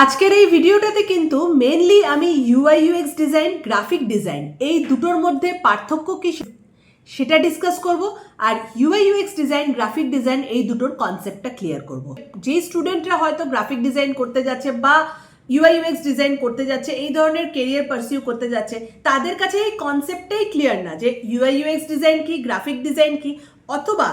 আজকের এই ভিডিওটাতে কিন্তু মেনলি আমি UI UX design graphic design এই দুটোর মধ্যে পার্থক্য কি সেটা ডিসকাস করব আর UI UX design graphic design এই দুটোর কনসেপ্টটা ক্লিয়ার করব। যে স্টুডেন্টরা হয়তো গ্রাফিক ডিজাইন করতে যাচ্ছে বা ইউআই ইউএক্স ডিজাইন করতে যাচ্ছে, এই ধরনের কেরিয়ার পারসিউ করতে যাচ্ছে, তাদের কাছে এই কনসেপ্টটাই ক্লিয়ার না যে ইউআই ইউএক্স ডিজাইন কি, গ্রাফিক ডিজাইন কি, অথবা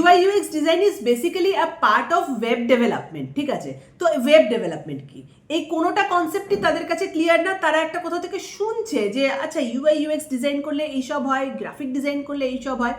UI UX design is basically a part of web development. ঠিক আছে, তো ওয়েব ডেভেলপমেন্ট কি, এই কোনোটা কনসেপ্টই তাদের কাছে ক্লিয়ার না। তারা একটা কোথা থেকে শুনছে যে আচ্ছা UI UX ডিজাইন করলে এইসব হয়, গ্রাফিক ডিজাইন করলে এইসব হয়,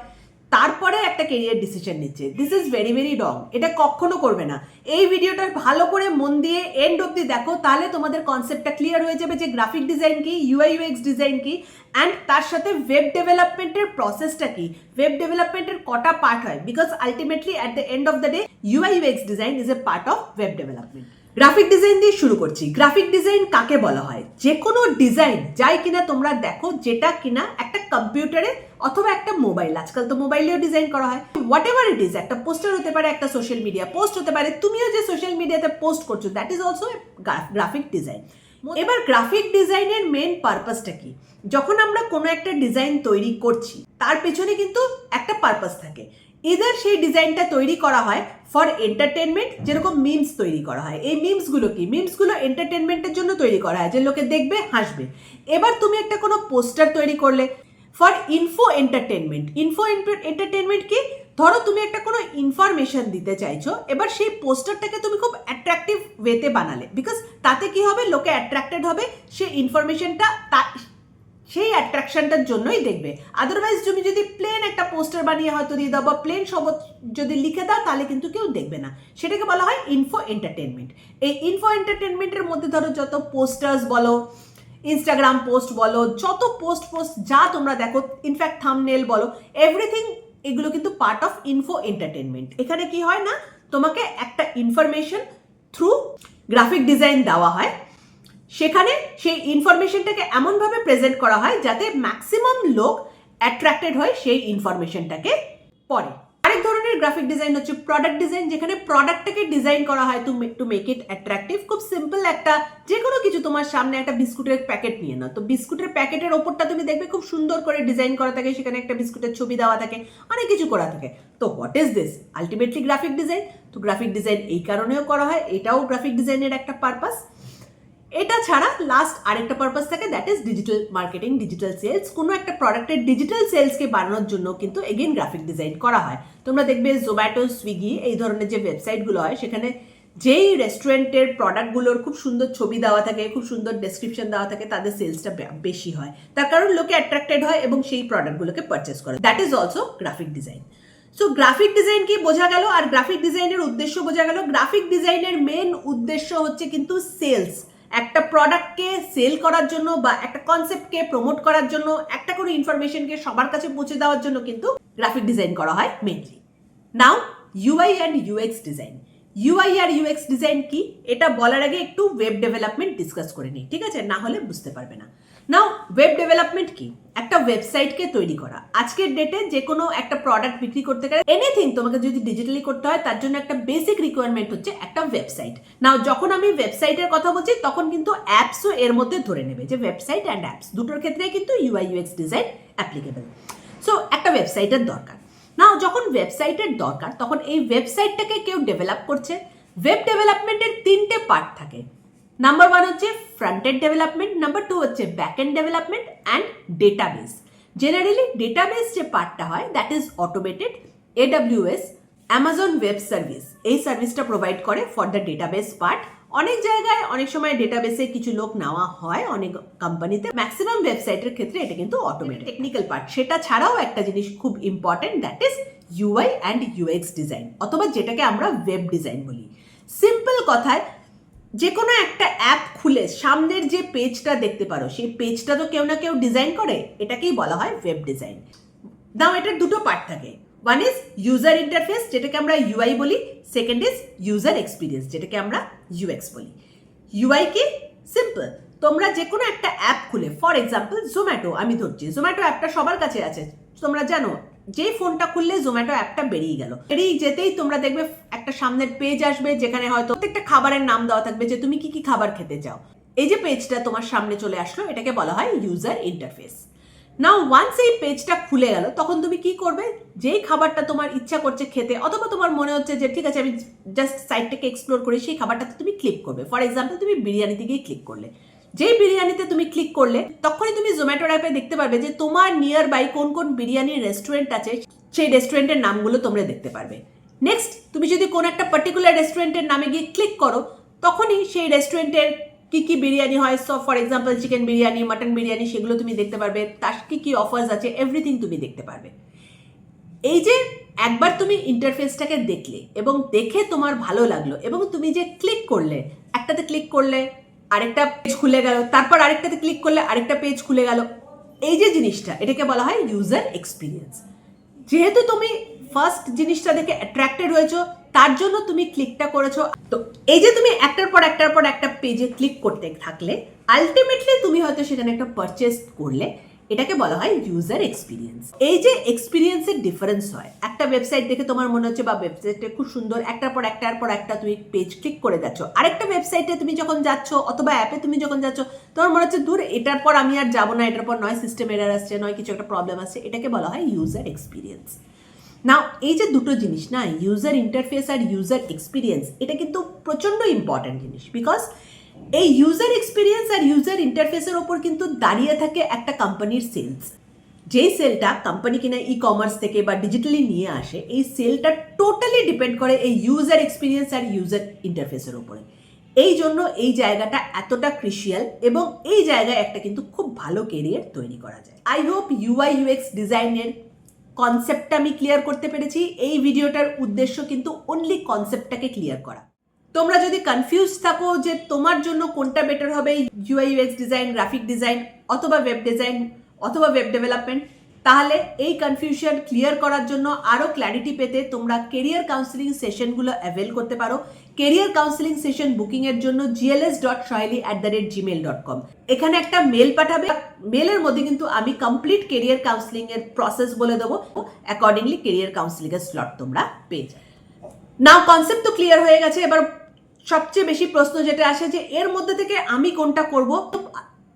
তারপরে একটা কেরিয়ার ডিসিশন নিচ্ছে। This is very very wrong. এটা কখনো করবে না। এই ভিডিওটা ভালো করে মন দিয়ে এন্ড অব্দি দেখো, তাহলে তোমাদের কনসেপ্টটা ক্লিয়ার হয়ে যাবে যে গ্রাফিক ডিজাইন কি, ইউআই ইউএক্স ডিজাইন কি, অ্যান্ড তার সাথে ওয়েব ডেভেলপমেন্টের প্রসেসটা কি, ওয়েব ডেভেলপমেন্টের কটা পার্ট হয়, because ultimately at the end of the day UI UX design is a part of web development. Graphic design দিয়ে শুরু করছি। গ্রাফিক ডিজাইন কাকে বলা হয়? যে কোনো ডিজাইন যাই কিনা তোমরা দেখো, যেটা কিনা একটা কম্পিউটারে অথবা একটা মোবাইল, আজকাল তো মোবাইলেও ডিজাইন করা হয়, হোয়াট এভার ইট ইজ, একটা পোস্টার হতে পারে, একটা সোশ্যাল মিডিয়া পোস্ট হতে পারে, তুমিও যে সোশ্যাল মিডিয়াতে পোস্ট করছো, that is also graphic design. এবার গ্রাফিক ডিজাইনের মেন পারপাসটা কি? যখন আমরা কোনো একটা ডিজাইন তৈরি করছি, তার পেছনে কিন্তু একটা পারপাস থাকে। ইদার সেই ডিজাইনটা তৈরি করা হয় ফর এন্টারটেনমেন্ট, যেরকম মিমস তৈরি করা হয়। এই মিমসগুলো কি? মিমসগুলো এন্টারটেনমেন্টের জন্য তৈরি করা হয়, যে লোকে দেখবে, হাসবে। এবার তুমি একটা কোনো পোস্টার তৈরি করলে for info entertainment. Info entertainment কি? ধরো তুমি একটা কোনো ইনফরমেশন দিতে চাইছো, এবার সেই পোস্টারটাকে তুমি খুব অ্যাট্রাকটিভ ওয়েতে বানালে, বিকজ তাতে কি হবে, লোকে অ্যাট্রাক্টেড হবে, সেই ইনফরমেশনটা সেই অ্যাট্রাকশনটার জন্যই দেখবে। আদারওয়াইজ তুমি যদি প্লেন একটা পোস্টার বানিয়ে হয়তো দিয়ে দাও বা প্লেন শব্দ যদি লিখে দাও, তাহলে কিন্তু কেউ দেখবে না। সেটাকে বলা হয় ইনফো এন্টারটেনমেন্ট। এই ইনফো এন্টারটেনমেন্টের মধ্যে ধরো যত পোস্টার্স বলো, ইনস্টাগ্রাম পোস্ট বলো, যত পোস্ট যা তোমরা দেখো, ইনফ্যাক্ট থাম্বনেল বলো, এভরিথিং, এগুলো কিন্তু পার্ট অফ ইনফো এন্টারটেনমেন্ট। এখানে কি হয় না, তোমাকে একটা ইনফরমেশন থ্রু গ্রাফিক ডিজাইন দেওয়া হয়, সেখানে সেই ইনফরমেশনটাকে এমনভাবে প্রেজেন্ট করা হয় যাতে ম্যাক্সিমাম লোক অ্যাট্রাক্টেড হয় সেই ইনফরমেশনটাকে পড়ে। আরেক ধরনের গ্রাফিক ডিজাইন হচ্ছে প্রোডাক্ট ডিজাইন, যেখানে প্রোডাক্টটাকে ডিজাইন করা হয় টু মেক ইট অ্যাট্রাকটিভ। খুব সিম্পল একটা যে কোনো কিছু, তোমার সামনে একটা বিস্কুটের প্যাকেট নিয়ে নাও, তো বিস্কুটের প্যাকেটের ওপরটা তুমি দেখবে খুব সুন্দর করে ডিজাইন করা থাকে, সেখানে একটা বিস্কুটের ছবি দেওয়া থাকে, অনেক কিছু করা থাকে। তো what is this? Ultimately graphic design. তো গ্রাফিক ডিজাইন এই কারণেও করা হয়, এটাও গ্রাফিক ডিজাইনের একটা পারপাস। এটা ছাড়া লাস্ট আরেকটা পারপাস থাকে, that is digital marketing, digital sales. কোনো একটা প্রোডাক্টের ডিজিটাল সেলসকে বাড়ানোর জন্য কিন্তু এগেইন গ্রাফিক ডিজাইন করা হয়। তোমরা দেখবে জোম্যাটো, সুইগি এই ধরনের যে ওয়েবসাইটগুলো হয়, সেখানে যেই রেস্টুরেন্টের প্রোডাক্টগুলোর খুব সুন্দর ছবি দেওয়া থাকে, খুব সুন্দর ডেসক্রিপশন দেওয়া থাকে, তাদের সেলসটা বেশি হয়, তার কারণ লোকে অ্যাট্রাক্টেড হয় এবং সেই প্রোডাক্টগুলোকে পারচেস করে। That is also graphic design. So graphic design কি বোঝা গেল, আর গ্রাফিক ডিজাইনের উদ্দেশ্য বোঝা গেল। গ্রাফিক ডিজাইনের মেন উদ্দেশ্য হচ্ছে কিন্তু সেলস। একটা প্রোডাক্টকে সেল করার জন্য বা একটা কনসেপ্টকে প্রমোট করার জন্য, একটা কোনো ইনফরমেশনকে সবার কাছে পৌঁছে দেওয়ার জন্য কিন্তু গ্রাফিক ডিজাইন করা হয় mainly. Now UI and UX design. UI আর ইউএক্স ডিজাইন কি, এটা বলার আগে একটু ওয়েব ডেভেলপমেন্ট ডিসকাস করে নিই, ঠিক আছে? না হলে বুঝতে পারবে না। নাও ওয়েব ডেভেলপমেন্ট কি? একটা ওয়েবসাইটকে তৈরি করা। আজকের ডেটে যে কোনো একটা প্রোডাক্ট বিক্রি করতে গেলে, এনিথিং তোমাকে যদি ডিজিটালি করতে হয়, তার জন্য একটা বেসিক রিকোয়ারমেন্ট হচ্ছে একটা ওয়েবসাইট। নাও যখন আমি ওয়েবসাইটের কথা বলছি, তখন কিন্তু অ্যাপসও এর মধ্যে ধরে নেবে, যে ওয়েবসাইট অ্যান্ড অ্যাপস দুটোর ক্ষেত্রেই কিন্তু UI UX design applicable. So একটা ওয়েবসাইটের দরকার। নাও যখন ওয়েবসাইটের দরকার, তখন এই ওয়েবসাইটটাকে কেউ ডেভেলপ করছে। ওয়েব ডেভেলপমেন্টের তিনটে পার্ট থাকে। নাম্বার 1 হচ্ছে ফ্রন্ট এন্ড ডেভেলপমেন্ট, নাম্বার 2 হচ্ছে back end development, and database. Generally database যে পার্টটা হয়, that is automated. AWS, Amazon web service, এই সার্ভিসটা প্রোভাইড করে ফর দ্য ডেটাবেস পার্ট। অনেক জায়গায় অনেক সময় ডেটাবেসে কিছু লোক নেওয়া হয়, অনেক কোম্পানিতে। ম্যাক্সিমাম ওয়েবসাইটের ক্ষেত্রে এটা কিন্তু অটোমেটেড। টেকনিক্যাল পার্ট, সেটা ছাড়াও একটা জিনিস খুব important, that is UI and UX design, অথবা যেটাকে আমরা ওয়েব ডিজাইন বলি। সিম্পল কথায়, যে কোনো একটা অ্যাপ খুলে সামনের যে পেজটা দেখতে পারো, সেই পেজটা তো কেউ না কেউ ডিজাইন করে, এটাকেই বলা হয় ওয়েব ডিজাইন। নাও এটার দুটো পার্ট থাকে। ওয়ান ইজ ইউজার ইন্টারফেস, যেটাকে আমরা ইউআই বলি। সেকেন্ড ইজ ইউজার এক্সপিরিয়েন্স, যেটাকে আমরা ইউএক্স বলি। ইউআই কি? সিম্পল। তোমরা যে কোনো একটা অ্যাপ খুলে, ফর এক্সাম্পল জোম্যাটো আমি ধরছি, জোম্যাটো অ্যাপটা সবার কাছে আছে, তোমরা জানো যেই ফোনটা খুললে জোম্যাটো অ্যাপটা বেরিয়ে গেল, বেরিয়ে যেতেই তোমরা দেখবে একটা সামনের পেজ আসবে যেখানে হয়তো প্রত্যেকটা খাবারের নাম দেওয়া থাকবে যে তুমি কি কি খাবার খেতে চাও। এই যে পেজটা তোমার সামনে চলে আসলো, এটাকে বলা হয় ইউজার ইন্টারফেস। নাও ওয়ান্স এই পেজটা খুলে গেল, তখন তুমি কি করবে, যেই খাবারটা তোমার ইচ্ছা করছে খেতে, অথবা তোমার মনে হচ্ছে যে ঠিক আছে আমি জাস্ট সাইটটাকে এক্সপ্লোর করি, সেই খাবারটাতে তুমি ক্লিক করবে। ফর এক্সাম্পল তুমি বিরিয়ানিতে গিয়ে ক্লিক করলে, যেই বিরিয়ানিতে তুমি ক্লিক করলে তখনই তুমি জোম্যাটোর অ্যাপে দেখতে পারবে যে তোমার নিয়ার বাই কোন কোন বিরিয়ানির রেস্টুরেন্ট আছে, সেই রেস্টুরেন্টের নামগুলো তোমরা দেখতে পারবে। নেক্সট তুমি যদি কোন একটা পার্টিকুলার রেস্টুরেন্টের নামে গিয়ে ক্লিক করো, তখনই সেই রেস্টুরেন্টের কি কি বিরিয়ানি হয়, so for example chicken biryani, mutton biryani, সেগুলো তুমি দেখতে পারবে, তার কি কি অফার্স আছে, এভরিথিং তুমি দেখতে পারবে। এই যে একবার তুমি ইন্টারফেসটাকে দেখলে এবং দেখে তোমার ভালো লাগলো এবং তুমি যে ক্লিক করলে, একটাতে ক্লিক করলে আরেকটা পেজ খুলে গেল, তারপর আরেকটাতে ক্লিক করলে আরেকটা পেজ খুলে গেল, এই যে জিনিসটা, এটাকে বলা হয় ইউজার এক্সপিরিয়েন্স। যেহেতু তুমি ফার্স্ট জিনিসটা দেখে অ্যাট্রাক্টেড হয়েছো, তার জন্য তুমি ক্লিকটা করেছো। তো এই যে তুমি একটার পর একটা পেজে ক্লিক করতে থাকলে, আলটিমেটলি তুমি হয়তো সেখানে একটা পারচেস করলে, এটাকে বলা হয় ইউজার এক্সপিরিয়েন্স। এই যে এক্সপিরিয়েন্সের ডিফারেন্স হয়, একটা ওয়েবসাইট দেখে তোমার মনে হচ্ছে বা ওয়েবসাইটটা খুব সুন্দর, একটার পর একটা তুমি পেজ ক্লিক করে যাচ্ছ, আরেকটা ওয়েবসাইটে তুমি যখন যাচ্ছ অথবা অ্যাপে তুমি যখন যাচ্ছ, তোমার মনে হচ্ছে দূর এটার পর আমি আর যাবো না, এটার পর নয় সিস্টেম এরার আসছে, নয় কিছু একটা প্রবলেম আসছে, এটাকে বলা হয় ইউজার এক্সপিরিয়েন্স। নাও এই যে দুটো জিনিস না, ইউজার ইন্টারফেস আর ইউজার এক্সপিরিয়েন্স, এটা কিন্তু প্রচণ্ড ইম্পর্ট্যান্ট জিনিস। বিকজ এই ইউজার এক্সপিরিয়েন্স আর ইউজার ইন্টারফেসের ওপর কিন্তু দাঁড়িয়ে থাকে একটা কোম্পানির সেলস। যেই সেলটা কোম্পানি কিনা ই কমার্স থেকে বা ডিজিটালি নিয়ে আসে, এই সেলটা টোটালি ডিপেন্ড করে এই ইউজার এক্সপিরিয়েন্স আর ইউজার ইন্টারফেসের ওপরে। এই জন্য এই জায়গাটা এতটা ক্রিশিয়াল এবং এই জায়গায় একটা কিন্তু খুব ভালো কেরিয়ার তৈরি করা যায়। আই হোপ ইউআই ইউএক্স ডিজাইনের কনসেপ্টটা আমি ক্লিয়ার করতে পেরেছি। এই ভিডিওটার উদ্দেশ্য কিন্তু অনলি কনসেপ্টটাকে ক্লিয়ার করা। তোমরা যদি কনফিউজ থাকো যে তোমার জন্য কোনটা বেটার হবে, UI UX design, graphic design অথবা ওয়েব ডিজাইন অথবা ওয়েব ডেভেলপমেন্ট, তাহলে এই কনফিউশন ক্লিয়ার করার জন্য আরও ক্ল্যারিটি পেতে তোমরা কেরিয়ার কাউন্সিলিং সেশনগুলো অ্যাভেল করতে পারো। কেরিয়ার কাউন্সিলিং সেশন বুকিংয়ের জন্য gls.sohaili@gmail.com এখানে একটা মেল পাঠাবে। মেলের মধ্যে কিন্তু আমি কমপ্লিট কেরিয়ার কাউন্সিলিংয়ের প্রসেস বলে দেবো, অ্যাকর্ডিংলি কেরিয়ার কাউন্সিলিংয়ের স্লট তোমরা পেয়ে যাবে। নাও কনসেপ্ট তো ক্লিয়ার হয়ে গেছে, এবার সবচেয়ে বেশি প্রশ্ন যেটা আসে যে এর মধ্যে থেকে আমি কোনটা করব।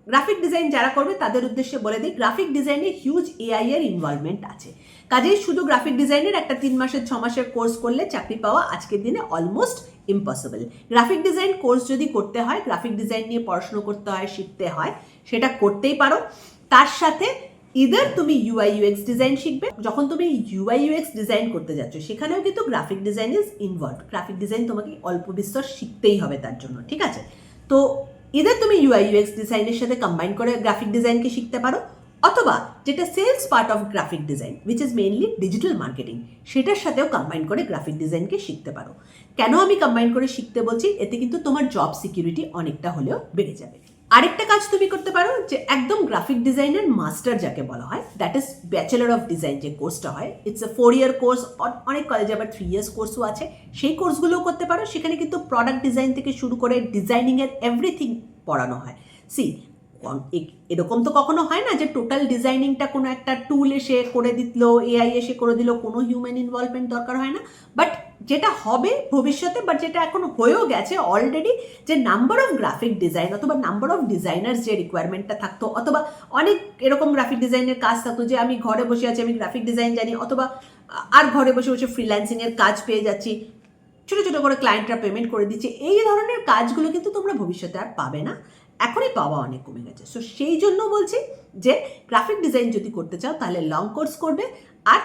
গ্রাফিক ডিজাইন যারা করবে তাদের উদ্দেশ্যে বলে দিই, গ্রাফিক ডিজাইনে হিউজ এআই এর ইনভলভমেন্ট আছে। কাজেই শুধু গ্রাফিক ডিজাইনের একটা 3 মাসের 6 মাসের কোর্স করলে চাকরি পাওয়া আজকের দিনে almost impossible. Graphic design course যদি করতে হয়, গ্রাফিক ডিজাইন নিয়ে পড়াশোনা করতে হয়, শিখতে হয়, সেটা করতেই পারো। তার সাথে ইদার তুমি ইউআই ইউএক্স ডিজাইন শিখবে, যখন তুমি ইউআই ইউএক্স ডিজাইন করতে যাচ্ছ সেখানেও কিন্তু graphic design is involve. Graphic design তোমাকে অল্প বিস্তর শিখতেই হবে তার জন্য, ঠিক আছে? তো ইদার তুমি ইউআই ইউএক্স ডিজাইনের সাথে কম্বাইন করে গ্রাফিক ডিজাইনকে শিখতে পারো, অথবা যেটা sales part of graphic design which is mainly digital marketing, সেটার সাথেও কম্বাইন করে গ্রাফিক ডিজাইনকে শিখতে পারো। কেন আমি কম্বাইন করে শিখতে বলছি, এতে কিন্তু তোমার জব সিকিউরিটি অনেকটা হলেও বেড়ে যাবে। আরেকটা কাজ তুমি করতে পারো যে একদম গ্রাফিক ডিজাইনের মাস্টার যাকে বলা হয়, that is bachelor of design যে কোর্সটা হয়, ইটস এ 4 ইয়ার কোর্স, অনেক কলেজে আবার 3 ইয়ার্স কোর্সও আছে, সেই কোর্সগুলোও করতে পারো। সেখানে কিন্তু প্রোডাক্ট ডিজাইন থেকে শুরু করে ডিজাইনিংয়ের এভরিথিং পড়ানো হয়। সি এরকম তো কখনো হয় না যে টোটাল ডিজাইনিংটা কোনো একটা টুল এসে করে দিল, এআই এসে করে দিল, কোনো হিউম্যান ইনভলভমেন্ট দরকার হয় না। বাট যেটা হবে ভবিষ্যতে, বাট যেটা এখন হয়েও গেছে অলরেডি, যে নাম্বার অফ গ্রাফিক ডিজাইন অথবা নাম্বার অফ ডিজাইনার্স যে রিকোয়ারমেন্টটা থাকতো, অথবা অনেক এরকম গ্রাফিক ডিজাইনের কাজ থাকতো যে আমি ঘরে বসে আছি, আমি গ্রাফিক ডিজাইন জানি, অথবা আর ঘরে বসে বসে ফ্রিল্যান্সিংয়ের কাজ পেয়ে যাচ্ছি, ছোটো ছোটো করে ক্লায়েন্টরা পেমেন্ট করে দিচ্ছে, এই ধরনের কাজগুলো কিন্তু তোমরা ভবিষ্যতে আর পাবে না, এখনই পাওয়া অনেক কমে গেছে। সো সেই জন্য বলছি যে গ্রাফিক ডিজাইন যদি করতে চাও তাহলে লং কোর্স করবে, আর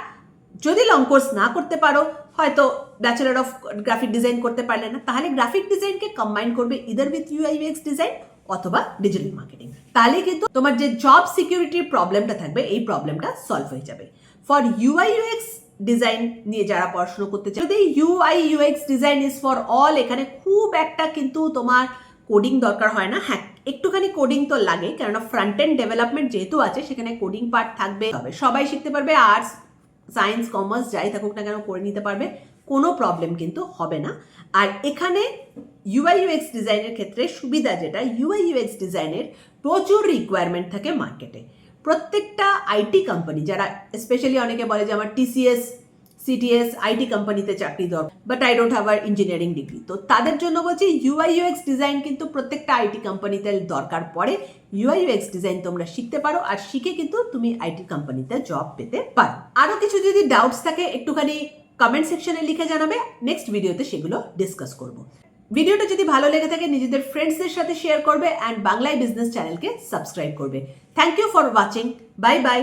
যদি লং কোর্স না করতে পারো, হয়তো ব্যাচেলর অফ গ্রাফিক ডিজাইন করতে পারলে না, তাহলে গ্রাফিক ডিজাইনকে কম্বাইন করবে either with UI UX design অথবা ডিজিটাল মার্কেটিং। তাহলে কিন্তু তোমার যে জব সিকিউরিটির প্রবলেমটা থাকবে, এই প্রবলেমটা সলভ হয়ে যাবে। ফর ইউআই ইউএক্স ডিজাইন নিয়ে যারা পড়াশোনা করতে চায়, যদি UI UX design is for all, এখানে খুব একটা কিন্তু তোমার কোডিং দরকার হয় না। হ্যাঁ, একটুখানি কোডিং তো লাগে, কেননা ফ্রন্ট এন্ড ডেভেলপমেন্ট যেহেতু আছে, সেখানে কোডিং পার্ট থাকবে। সবাই শিখতে পারবে, আর্টস সায়েন্স কমার্স যাই থাকুক না কেন করে নিতে পারবে, কোনো প্রবলেম কিন্তু হবে না। আর এখানে ইউআই ইউএক্স ডিজাইনের ক্ষেত্রে সুবিধা যেটা, ইউআই ইউএক্স ডিজাইনের প্রচুর রিকোয়ারমেন্ট থাকে মার্কেটে, প্রত্যেকটা আইটি কোম্পানি, যারা স্পেশালি অনেকে বলে যে আমার টিসিএস সিটিএস আইটি কোম্পানিতে চাকরি দরকার, but I don't have or engineering degree, তো তাদের জন্য বলছি ইউআই ইউএক্স ডিজাইন কিন্তু প্রত্যেকটা আইটি কোম্পানিতে দরকার পড়ে। ইউআই ইউএক্স ডিজাইন তোমরা শিখতে পারো, আর শিখে কিন্তু তুমি আইটি কোম্পানিতে জব পেতে পারো। আরও কিছু যদি ডাউটস থাকে একটুখানি কমেন্ট সেকশনে লিখে জানাবে, নেক্সট ভিডিওতে সেগুলো ডিসকাস করব। ভিডিওটা যদি ভালো লেগে থাকে নিজেদের ফ্রেন্ডসদের সাথে শেয়ার করবে, অ্যান্ড বাংলায় বিজনেস চ্যানেলকে সাবস্ক্রাইব করবে। Thank you for watching. Bye by.